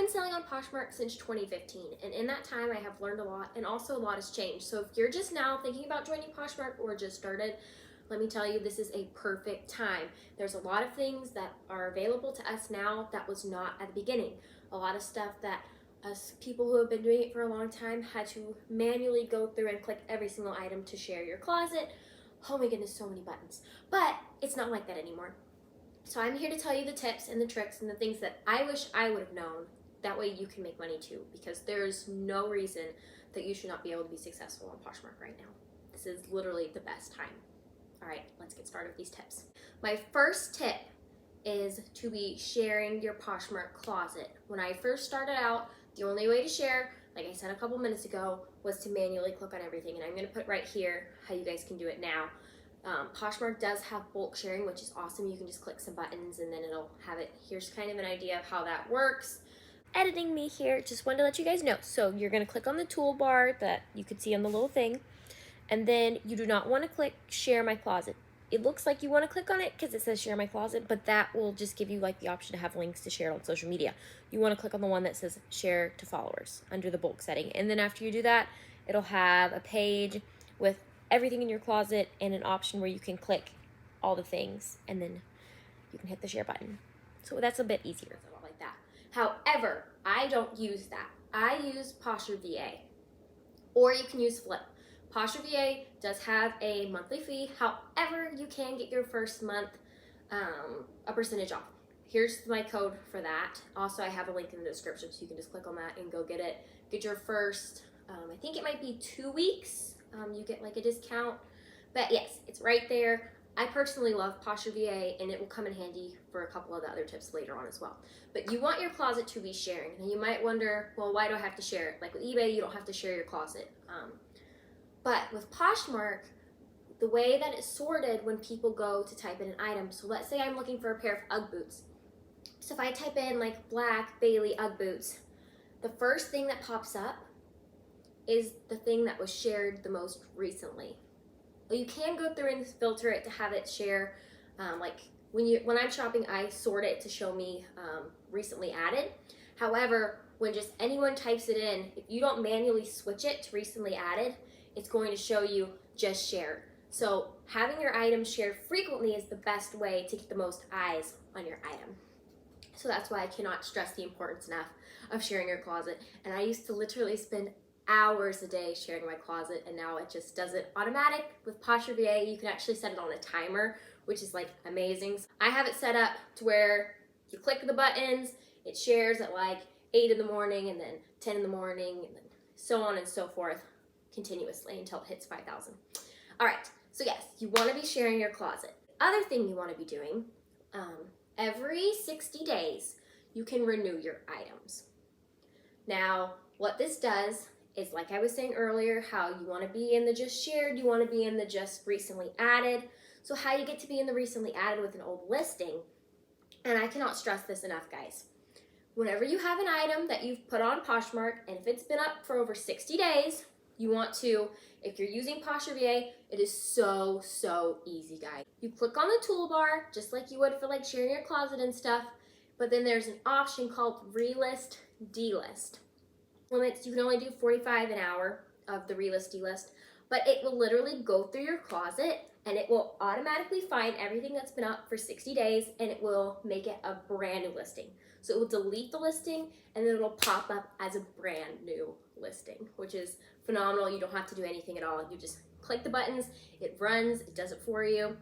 been selling on Poshmark since 2015, and in that time I have learned a lot, and also a lot has changed. So if you're just now thinking about joining Poshmark or just started, let me tell you, this is a perfect time. There's a lot of things that are available to us now that was not at the beginning. A lot of stuff that us people who have been doing it for a long time had to manually go through and click every single item to share your closet. Oh my goodness, so many buttons. But it's not like that anymore. So I'm here to tell you the tips and the tricks and the things that I wish I would have known. That way you can make money too, because there's no reason that you should not be able to be successful on Poshmark right now. This is literally the best time. All right, let's get started with these tips. My first tip is to be sharing your Poshmark closet. When I first started out, the only way to share, like I said a couple minutes ago, was to manually click on everything. And I'm gonna put right here how you guys can do it now. Poshmark does have bulk sharing, which is awesome. You can just click some buttons and then it'll have it. Here's kind of an idea of how that works. Editing me here, just wanted to let you guys know. So you're gonna click on the toolbar that you could see on the little thing, and then you do not wanna click share my closet. It looks like you wanna click on it because it says share my closet, but that will just give you like the option to have links to share on social media. You wanna click on the one that says share to followers under the bulk setting. And then after you do that, it'll have a page with everything in your closet and an option where you can click all the things and then you can hit the share button. So that's a bit easier like that. However, I don't use that. I use Posture VA, or you can use Flip. Posture VA does have a monthly fee. However, you can get your first month a percentage off. Here's my code for that. Also, I have a link in the description, so you can just click on that and go get it. Get your first, I think it might be 2 weeks. You get like a discount, but yes, it's right there. I personally love Posture VA, and it will come in handy for a couple of the other tips later on as well. But you want your closet to be sharing. And you might wonder, well, why do I have to share it? Like with eBay, you don't have to share your closet. But with Poshmark, the way that it's sorted when people go to type in an item, so let's say I'm looking for a pair of Ugg boots. So if I type in like black Bailey Ugg boots, the first thing that pops up is the thing that was shared the most recently. You can go through and filter it to have it share, like when I'm shopping, I sort it to show me recently added. However, when just anyone types it in, if you don't manually switch it to recently added, it's going to show you just shared. So having your items shared frequently is the best way to get the most eyes on your item. So that's why I cannot stress the importance enough of sharing your closet. And I used to literally spend hours a day sharing my closet, and now it just does it automatic. With Posture VA, you can actually set it on a timer, which is like amazing. I have it set up to where you click the buttons, it shares at like 8 in the morning and then 10 in the morning and then so on and so forth continuously until it hits 5,000. All right, so yes, you want to be sharing your closet. Other thing you want to be doing, every 60 days, you can renew your items. Now, what this does is, like I was saying earlier, how you want to be in the just shared, you want to be in the just recently added. So how you get to be in the recently added with an old listing, and I cannot stress this enough, guys. Whenever you have an item that you've put on Poshmark, and if it's been up for over 60 days, you want to, if you're using Posture VA, it is so easy, guys. You click on the toolbar, just like you would for like sharing your closet and stuff, but then there's an option called relist, delist. Limits, you can only do 45 an hour of the relist delist, but it will literally go through your closet and it will automatically find everything that's been up for 60 days and it will make it a brand new listing. So it will delete the listing and then it'll pop up as a brand new listing, which is phenomenal. You don't have to do anything at all. You just click the buttons, it runs, it does it for you.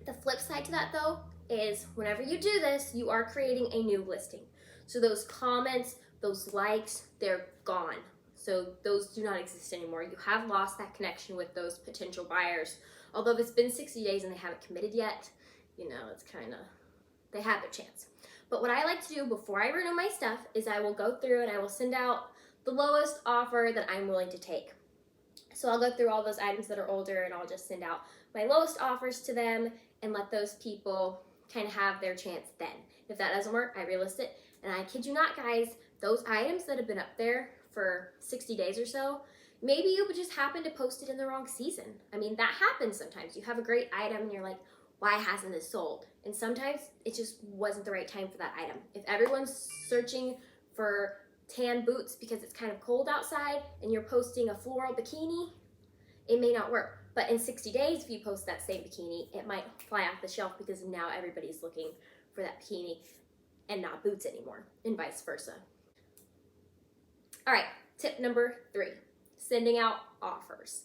The flip side to that though is whenever you do this, you are creating a new listing. So those comments, those likes, they're gone. So those do not exist anymore. You have lost that connection with those potential buyers. Although if it's been 60 days and they haven't committed yet, you know, it's kind of, they have their chance. But what I like to do before I renew my stuff is I will go through and I will send out the lowest offer that I'm willing to take. So I'll go through all those items that are older and I'll just send out my lowest offers to them and let those people kind of have their chance then. If that doesn't work, I relist it. And I kid you not, guys, those items that have been up there for 60 days or so, maybe you just happen to post it in the wrong season. I mean, that happens sometimes. You have a great item and you're like, why hasn't this sold? And sometimes it just wasn't the right time for that item. If everyone's searching for tan boots because it's kind of cold outside and you're posting a floral bikini, it may not work. But in 60 days, if you post that same bikini, it might fly off the shelf because now everybody's looking for that bikini and not boots anymore, and vice versa. All right, tip number 3, sending out offers.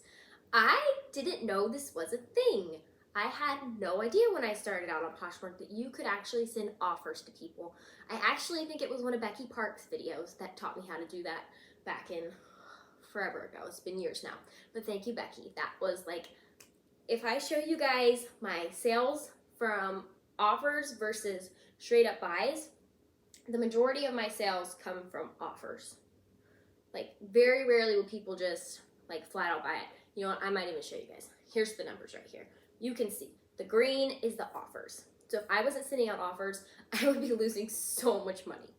I didn't know this was a thing. I had no idea when I started out on Poshmark that you could actually send offers to people. I actually think it was one of Becky Park's videos that taught me how to do that back in forever ago. It's been years now. But thank you, Becky. That was like, if I show you guys my sales from offers versus straight up buys, the majority of my sales come from offers. Like, very rarely will people just like flat out buy it. You know what? I might even show you guys. Here's the numbers right here. You can see the green is the offers. So if I wasn't sending out offers, I would be losing so much money.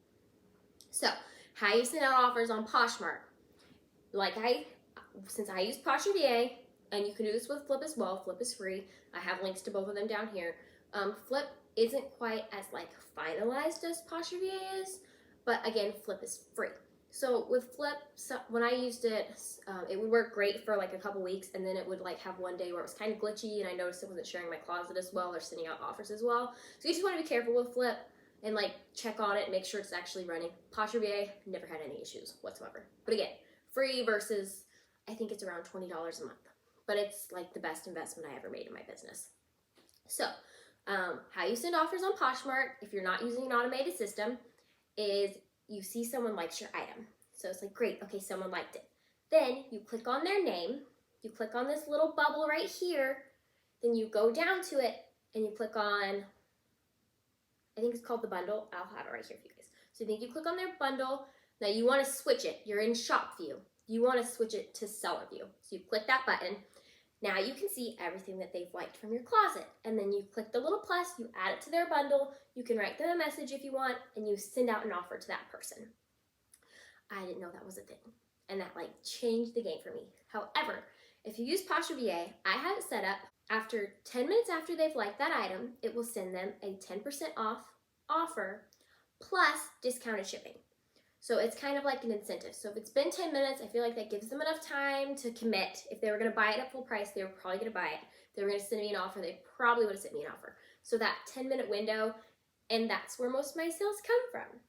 So how you send out offers on Poshmark? Since I use Poshmark, and you can do this with Flip as well. Flip is free. I have links to both of them down here. Flip isn't quite as like finalized as Poshmark is, but again, Flip is free. So with Flip, when I used it, it would work great for like a couple weeks, and then it would like have one day where it was kind of glitchy, and I noticed it wasn't sharing my closet as well or sending out offers as well. So you just want to be careful with Flip and like check on it and make sure it's actually running. Poshmark never had any issues whatsoever. But again, free versus I think it's around $20 a month, but it's like the best investment I ever made in my business. So how you send offers on Poshmark, if you're not using an automated system, is you see someone likes your item. So it's like, great, okay, someone liked it. Then you click on their name, you click on this little bubble right here, then you go down to it and you click on, I think it's called the bundle. I'll have it right here for you guys. So then you click on their bundle. Now you want to switch it. You're in shop view. You want to switch it to seller view. So you click that button. Now you can see everything that they've liked from your closet. And then you click the little plus, you add it to their bundle, you can write them a message if you want, and you send out an offer to that person. I didn't know that was a thing. And that like changed the game for me. However, if you use Poshmark, I have it set up after 10 minutes after they've liked that item, it will send them a 10% off offer plus discounted shipping. So it's kind of like an incentive. So if it's been 10 minutes, I feel like that gives them enough time to commit. If they were going to buy it at full price, they were probably going to buy it. If they were going to send me an offer, they probably would have sent me an offer. So that 10-minute window, and that's where most of my sales come from.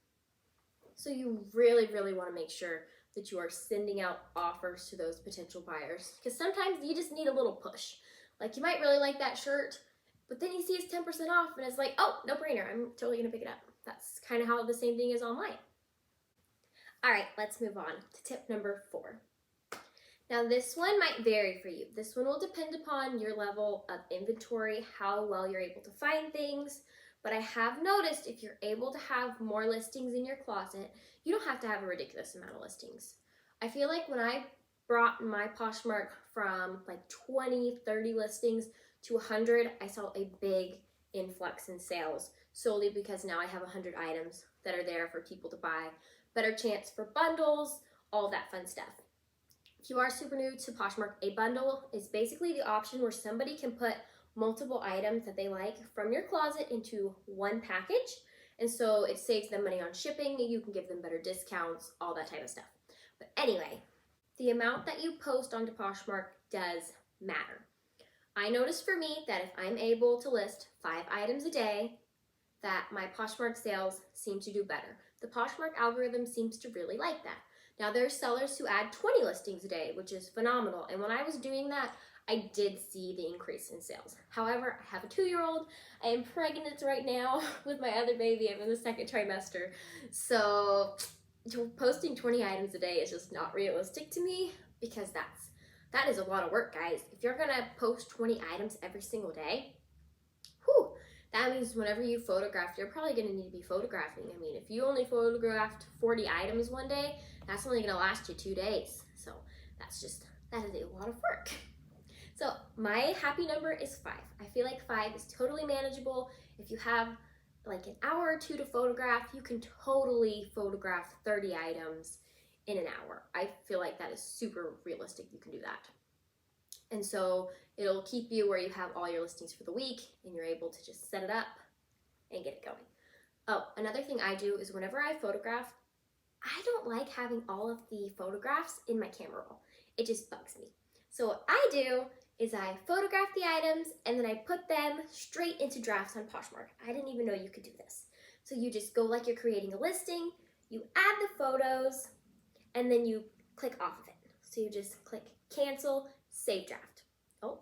So you really, really want to make sure that you are sending out offers to those potential buyers, because sometimes you just need a little push. Like, you might really like that shirt, but then you see it's 10% off and it's like, oh, no brainer, I'm totally going to pick it up. That's kind of how the same thing is online. All right, let's move on to tip number 4. Now this one might vary for you. This one will depend upon your level of inventory, how well you're able to find things. But I have noticed if you're able to have more listings in your closet, you don't have to have a ridiculous amount of listings. I feel like when I brought my Poshmark from like 20, 30 listings to 100, I saw a big influx in sales solely because now I have 100 items that are there for people to buy. Better chance for bundles, all that fun stuff. If you are super new to Poshmark, a bundle is basically the option where somebody can put multiple items that they like from your closet into one package. And so it saves them money on shipping. You can give them better discounts, all that type of stuff. But anyway, the amount that you post onto Poshmark does matter. I noticed for me that if I'm able to list 5 items a day, that my Poshmark sales seem to do better. The Poshmark algorithm seems to really like that. Now there's sellers who add 20 listings a day, which is phenomenal. And when I was doing that, I did see the increase in sales. However, I have a 2-year-old. I am pregnant right now with my other baby. I'm in the 2nd trimester. So posting 20 items a day is just not realistic to me, because that is a lot of work, guys. If you're gonna post 20 items every single day, whew, that means whenever you photograph, you're probably gonna need to be photographing. I mean, if you only photographed 40 items one day, that's only gonna last you 2 days. So that is a lot of work. So my happy number is 5. I feel like 5 is totally manageable. If you have like an hour or 2 to photograph, you can totally photograph 30 items in an hour. I feel like that is super realistic. You can do that. And so it'll keep you where you have all your listings for the week and you're able to just set it up and get it going. Oh, another thing I do is whenever I photograph, I don't like having all of the photographs in my camera roll. It just bugs me. So what I do is I photograph the items and then I put them straight into drafts on Poshmark. I didn't even know you could do this. So you just go like you're creating a listing, you add the photos, and then you click off of it. So you just click cancel, save draft. Oh,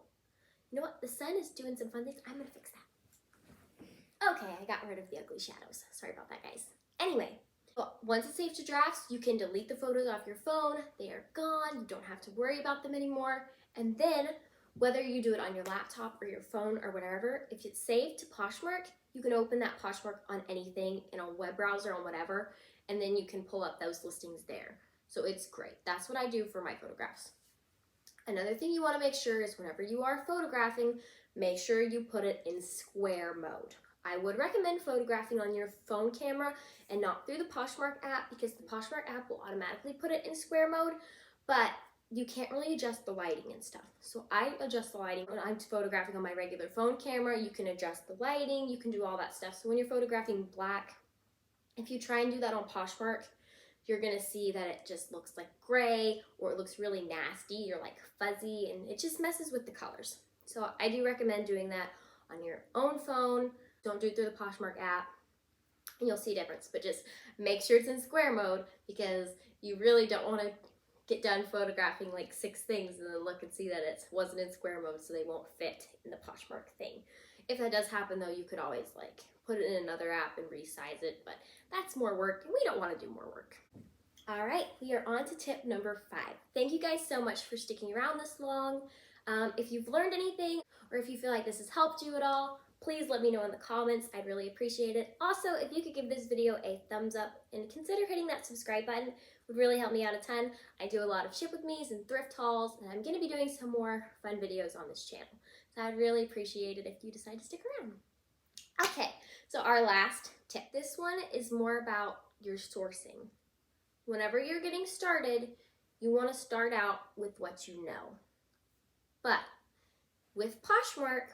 you know what? The sun is doing some fun things. I'm gonna fix that. Okay, I got rid of the ugly shadows. Sorry about that, guys. Anyway, well, once it's saved to drafts, you can delete the photos off your phone. They are gone. You don't have to worry about them anymore. And then, whether you do it on your laptop or your phone or whatever, if it's saved to Poshmark, you can open that Poshmark on anything in a web browser, on whatever, and then you can pull up those listings there. So it's great. That's what I do for my photographs. Another thing you want to make sure is whenever you are photographing, make sure you put it in square mode. I would recommend photographing on your phone camera and not through the Poshmark app, because the Poshmark app will automatically put it in square mode, but you can't really adjust the lighting and stuff. So I adjust the lighting when I'm photographing on my regular phone camera. You can adjust the lighting, you can do all that stuff. So when you're photographing black, if you try and do that on Poshmark, you're gonna see that it just looks like gray, or it looks really nasty, you're like fuzzy, and it just messes with the colors. So I do recommend doing that on your own phone. Don't do it through the Poshmark app, and you'll see a difference. But just make sure it's in square mode, because you really don't want to get done photographing like 6 things and then look and see that it wasn't in square mode, so they won't fit in the Poshmark thing. If that does happen though, you could always like put it in another app and resize it, but that's more work, and we don't want to do more work. All right, we are on to tip number 5. Thank you guys so much for sticking around this long. If you've learned anything, or if you feel like this has helped you at all, please let me know in the comments. I'd really appreciate it. Also, if you could give this video a thumbs up and consider hitting that subscribe button, would really help me out a ton. I do a lot of ship with me's and thrift hauls, and I'm going to be doing some more fun videos on this channel. So I'd really appreciate it if you decide to stick around. Okay, so our last tip. This one is more about your sourcing. Whenever you're getting started, you want to start out with what you know. But with Poshmark,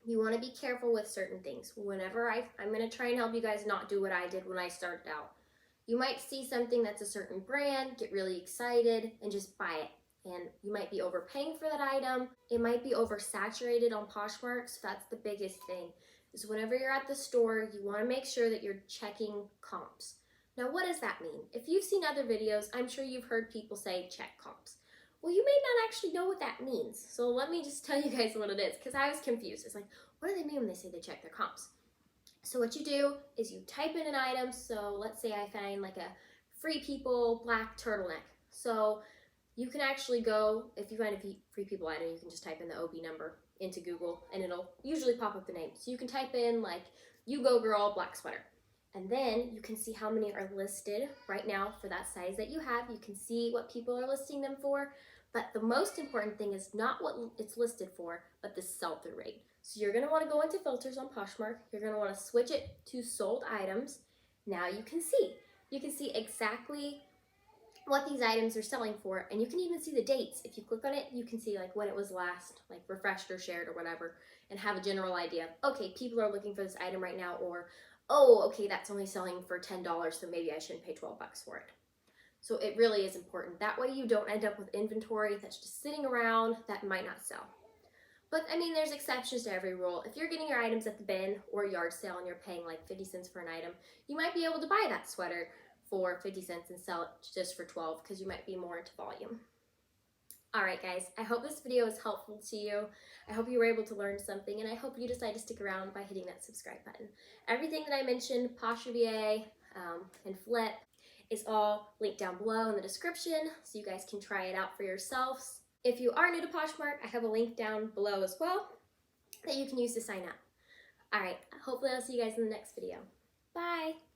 you want to be careful with certain things. Whenever I'm going to try and help you guys not do what I did when I started out. You might see something that's a certain brand, get really excited, and just buy it. And you might be overpaying for that item. It might be oversaturated on Poshmark, so that's the biggest thing. Is whenever you're at the store, you want to make sure that you're checking comps. Now, what does that mean? If you've seen other videos, I'm sure you've heard people say check comps. Well, you may not actually know what that means. So let me just tell you guys what it is, because I was confused. It's like, what do they mean when they say they check their comps? So what you do is you type in an item. So let's say I find like a Free People black turtleneck. So you can actually go, if you find a Free People item, you can just type in the OB number into Google, and it'll usually pop up the name. So you can type in like, You Go Girl black sweater. And then you can see how many are listed right now for that size that you have. You can see what people are listing them for. But the most important thing is not what it's listed for, but the sell-through rate. So you're going to want to go into filters on Poshmark. You're going to want to switch it to sold items. Now you can see. You can see exactly what these items are selling for, and you can even see the dates. If you click on it, you can see like when it was last like refreshed or shared or whatever, and have a general idea. Okay, people are looking for this item right now, or oh, okay, that's only selling for $10, so maybe I shouldn't pay 12 bucks for it. So it really is important. That way you don't end up with inventory that's just sitting around that might not sell. But I mean, there's exceptions to every rule. If you're getting your items at the bin or yard sale and you're paying like 50 cents for an item, you might be able to buy that sweater for 50 cents and sell it just for 12, because you might be more into volume. All right, guys, I hope this video is helpful to you. I hope you were able to learn something, and I hope you decide to stick around by hitting that subscribe button. Everything that I mentioned, Poshmark and Flip, is all linked down below in the description, so you guys can try it out for yourselves. If you are new to Poshmark, I have a link down below as well that you can use to sign up. All right, hopefully I'll see you guys in the next video. Bye!